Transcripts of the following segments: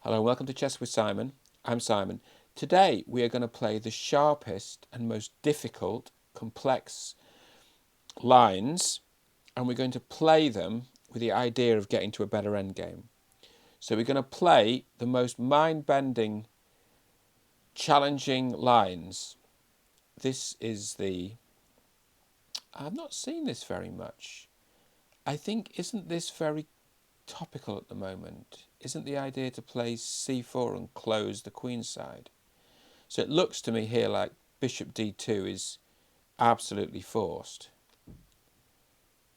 Hello and welcome to Chess with Simon. I'm Simon. Today we are going to play the sharpest and most difficult, complex lines, and we're going to play them with the idea of getting to a better endgame. So we're going to play the most mind-bending, challenging lines. This is I've not seen this very much. I think, isn't this very topical at the moment? Isn't the idea to play c4 and close the queen side? So it looks to me here like bishop d2 is absolutely forced.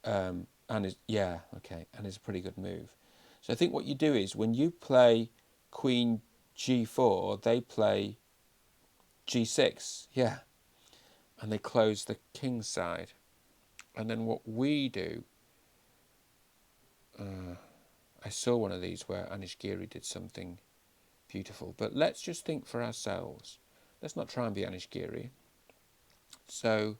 And is and is a pretty good move. So I think what you do is when you play queen g4, they play g6, and they close the king side. And then what we do, I saw one of these where Anish Giri did something beautiful, but let's just think for ourselves. Let's not try and be Anish Giri. So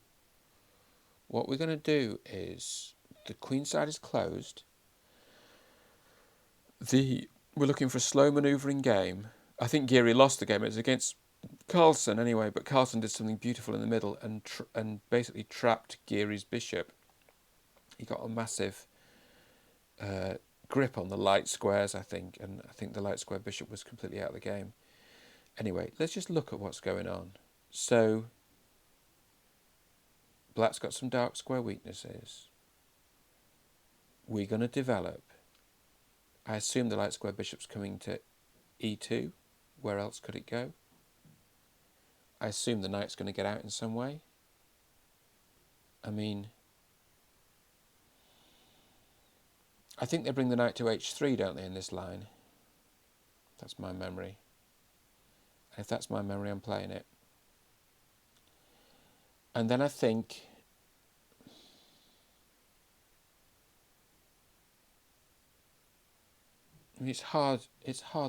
what we're going to do is the queen side is closed. We're looking for a slow manoeuvring game. I think Giri lost the game. It was against Carlsen anyway, but Carlsen did something beautiful in the middle and basically trapped Giri's bishop. He got a massive grip on the light squares, I think, and I think the light square bishop was completely out of the game. Anyway, let's just look at what's going on. So Black's got some dark square weaknesses. We're going to develop. I assume the light square bishop's coming to e2. Where else could it go? I assume the knight's going to get out in some way. I think they bring the knight to h3, don't they, in this line? That's my memory. And if that's my memory, I'm playing it. And then I think it's hard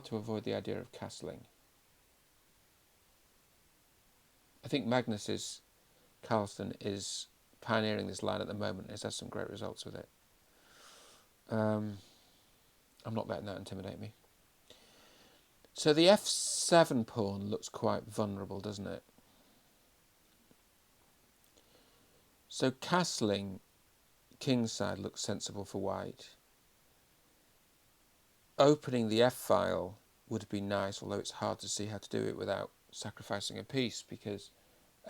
to avoid the idea of castling. I think Carlsen is pioneering this line at the moment. He's had some great results with it. I'm not letting that intimidate me. So the f7 pawn looks quite vulnerable, doesn't it? So castling kingside looks sensible for white. Opening the f-file would be nice, although it's hard to see how to do it without sacrificing a piece because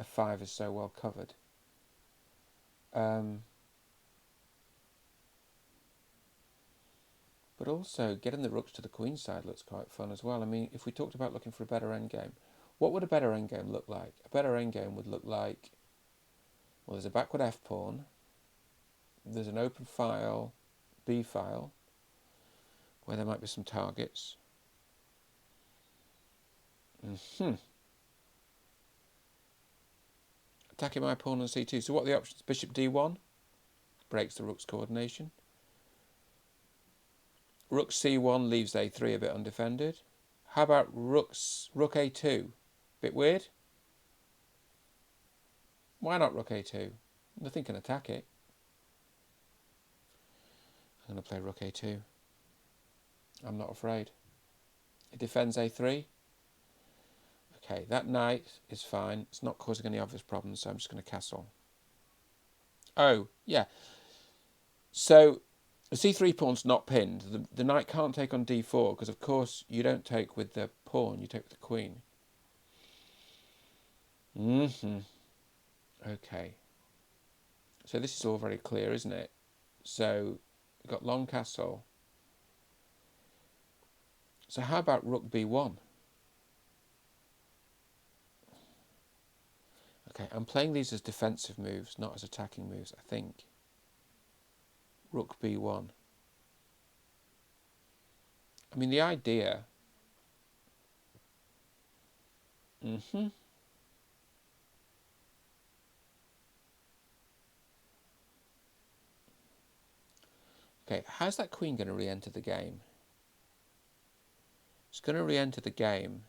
f5 is so well covered. But also, getting the rooks to the queen side looks quite fun as well. I mean, if we talked about looking for a better endgame, what would a better endgame look like? A better endgame would look like, well, there's a backward f pawn, there's an open file, b file, where there might be some targets. Attacking my pawn on c2. So what are the options? Bishop d1 breaks the rook's coordination. Rook c1 leaves a3 a bit undefended. How about rook a2? Bit weird. Why not rook a2? Nothing can attack it. I'm going to play rook a2. I'm not afraid. It defends a3. Okay, that knight is fine. It's not causing any obvious problems, so I'm just going to castle. Oh, yeah. So the c3 pawn's not pinned. The knight can't take on d4 because, of course, you don't take with the pawn, you take with the queen. Okay. So this is all very clear, isn't it? So we've got long castle. So how about rook b1? Okay, I'm playing these as defensive moves, not as attacking moves, I think. Rook b1. I mean, the idea... Okay, how's that queen going to re-enter the game? It's going to re-enter the game.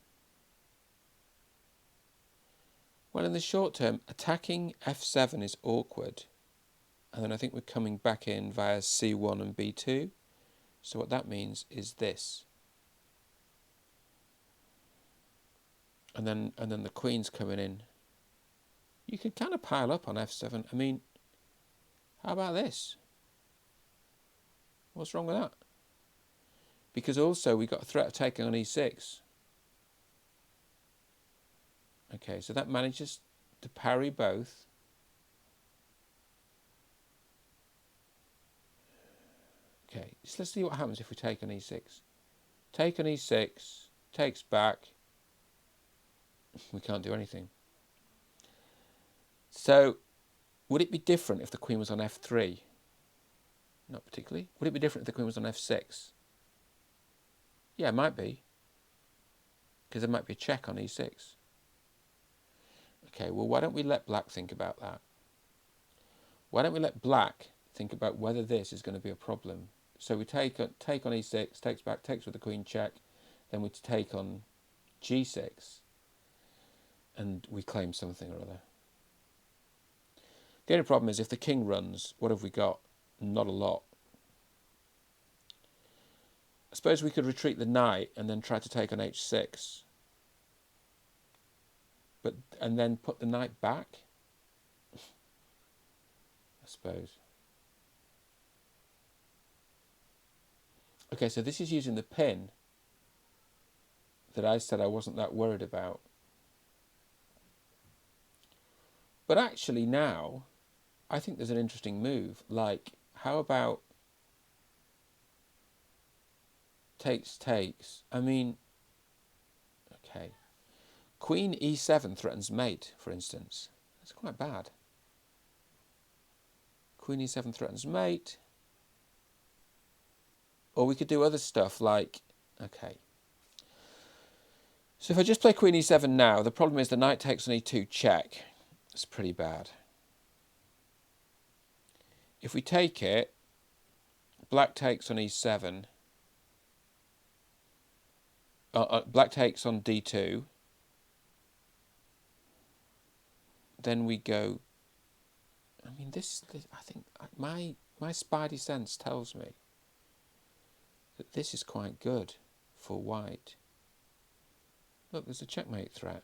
Well, in the short term, attacking f7 is awkward. And then I think we're coming back in via c1 and b2. So what that means is this. and then the queen's coming in. You could kind of pile up on f7. I mean, how about this? What's wrong with that? Because also we got a threat of taking on e6. Okay, so that manages to parry both. Okay, so let's see what happens if we take on e6. Take on e6, takes back. We can't do anything. So, would it be different if the queen was on f3? Not particularly. Would it be different if the queen was on f6? Yeah, it might be. Because there might be a check on e6. Okay, well, why don't we let black think about that? Why don't we let black think about whether this is going to be a problem? So we take on e6, takes back, takes with the queen check, then we take on g6, and we claim something or other. The only problem is if the king runs, what have we got? Not a lot. I suppose we could retreat the knight and then try to take on h6. And then put the knight back? I suppose. Okay, so this is using the pin that I said I wasn't that worried about. But actually now, I think there's an interesting move. Like, how about takes. I mean, okay. Queen e7 threatens mate, for instance. That's quite bad. Queen e7 threatens mate. Or we could do other stuff like, okay. So if I just play queen e7 now, the problem is the knight takes on e2 check. It's pretty bad. If we take it, black takes on e7. Black takes on d2. Then we go. I mean, I think my spidey sense tells me that this is quite good for white. Look, there's a checkmate threat.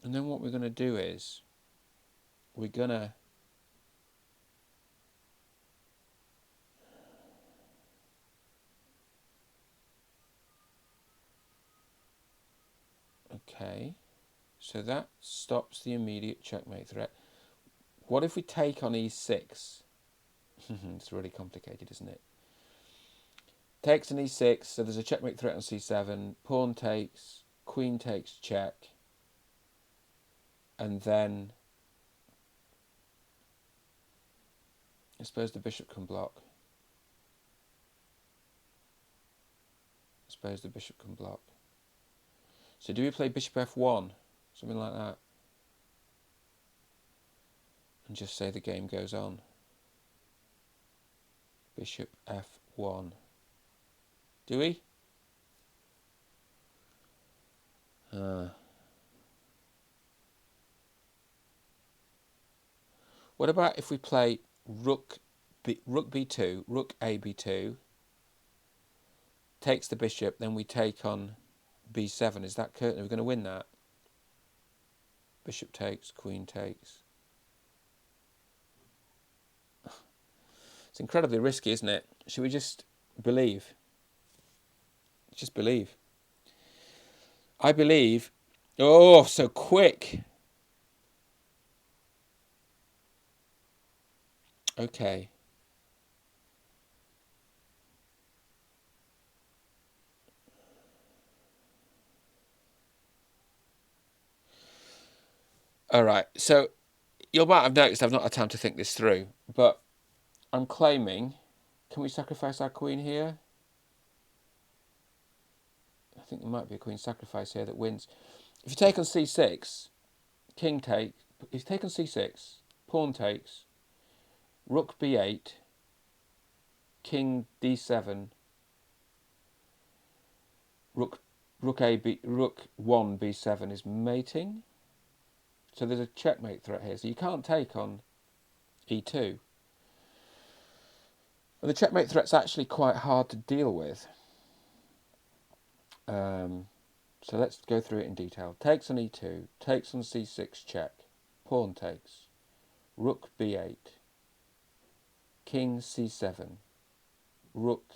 And then what we're going to do is we're going to okay, so that stops the immediate checkmate threat. What if we take on e6? It's really complicated, isn't it? Takes on e6, so there's a checkmate threat on c7. Pawn takes, queen takes check. And then I suppose the bishop can block. So do we play bishop f1? Something like that. And just say the game goes on. Bishop f1. Do we? What about if we play rook b2, rook a b2, takes the bishop, then we take on b7. Is that curtain? Are we going to win that? Bishop takes, queen takes. It's incredibly risky, isn't it? Should we just believe? Just believe. I believe. Oh, so quick. Okay. All right. So you might have noticed I've not had time to think this through, but I'm claiming, can we sacrifice our queen here? I think there might be a queen sacrifice here that wins. If you take on c6, king takes. If you take on c6, pawn takes, rook b8, king d7, rook 1 b7 is mating. So there's a checkmate threat here. So you can't take on e2. And the checkmate threat's actually quite hard to deal with. So let's go through it in detail. Takes on e2, takes on c6, check, pawn takes, rook b8, king c7, rook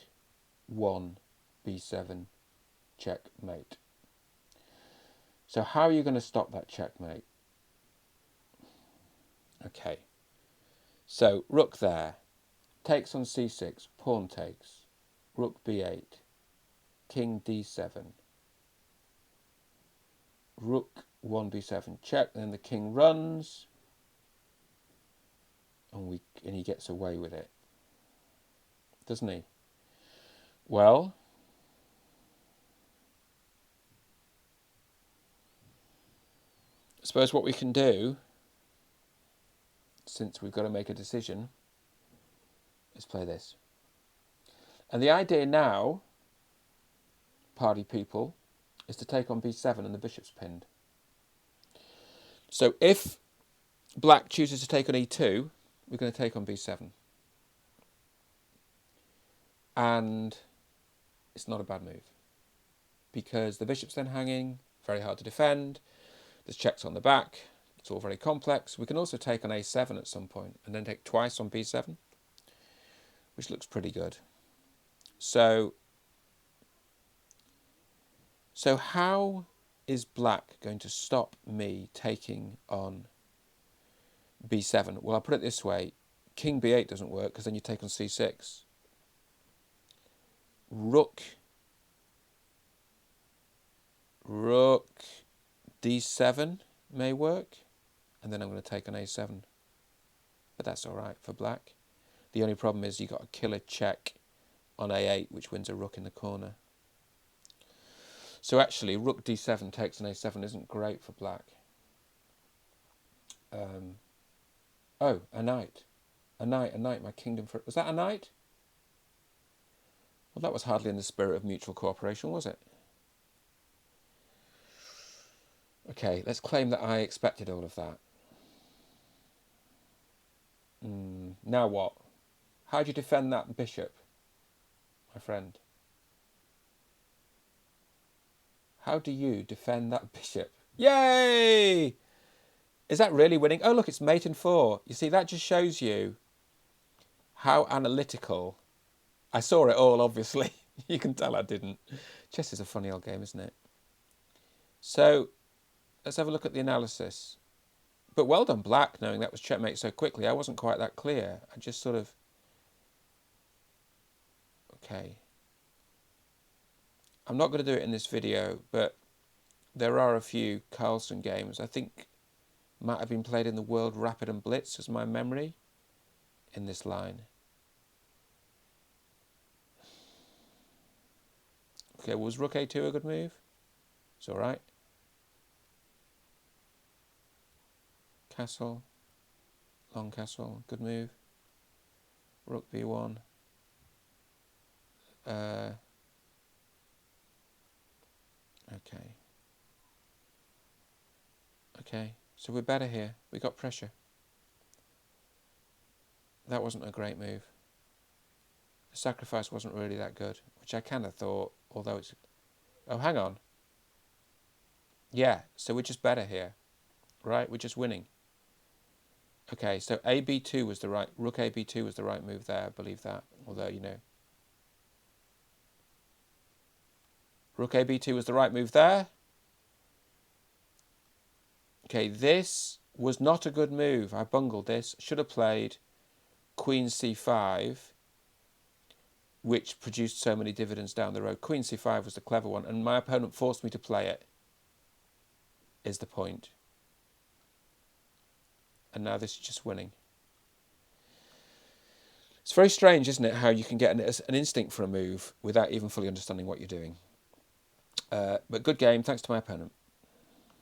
1 b7, checkmate. So how are you going to stop that checkmate? Okay, so rook there, takes on c6, pawn takes, rook b8, king d7, rook 1 b7, check, then the king runs, and he gets away with it, doesn't he? Well, I suppose what we can do, since we've got to make a decision, is play this. And the idea now, party people, is to take on b7 and the bishop's pinned. So if black chooses to take on e2, we're going to take on b7. And it's not a bad move, because the bishop's then hanging, very hard to defend, there's checks on the back, it's all very complex. We can also take on a7 at some point and then take twice on b7, which looks pretty good. So how is black going to stop me taking on b7? Well, I'll put it this way. King b8 doesn't work, because then you take on c6. Rook d7 may work, and then I'm going to take on a7. But that's all right for black. The only problem is you've got a killer check on a8, which wins a rook in the corner. So actually, rook d7 takes on a7 isn't great for black. Oh, a knight. A knight, my kingdom for... Was that a knight? Well, that was hardly in the spirit of mutual cooperation, was it? Okay, let's claim that I expected all of that. Now what? How do you defend that bishop, my friend? How do you defend that bishop? Yay! Is that really winning? Oh, look, it's mate in 4. You see, that just shows you how analytical... I saw it all, obviously. You can tell I didn't. Chess is a funny old game, isn't it? So, let's have a look at the analysis. But well done, black, knowing that was checkmate so quickly. I wasn't quite that clear. I just sort of... Okay. I'm not going to do it in this video, but there are a few Carlsen games I think might have been played in the World Rapid and Blitz, as my memory, in this line. Okay, was rook a2 a good move? It's all right. Castle, long castle, good move. Rook b1. Okay, so we're better here. We got pressure. That wasn't a great move. The sacrifice wasn't really that good, which I kind of thought, although it's... Oh, hang on. Yeah, so we're just better here, right? We're just winning. Okay, so AB2 was the right... Rook AB2 was the right move there, I believe that. Although, you know... Rook AB2 was the right move there. Okay, this was not a good move. I bungled this. Should have played Queen C5, which produced so many dividends down the road. Queen C5 was the clever one, and my opponent forced me to play it, is the point. And now this is just winning. It's very strange, isn't it, how you can get an instinct for a move without even fully understanding what you're doing. But good game, thanks to my opponent.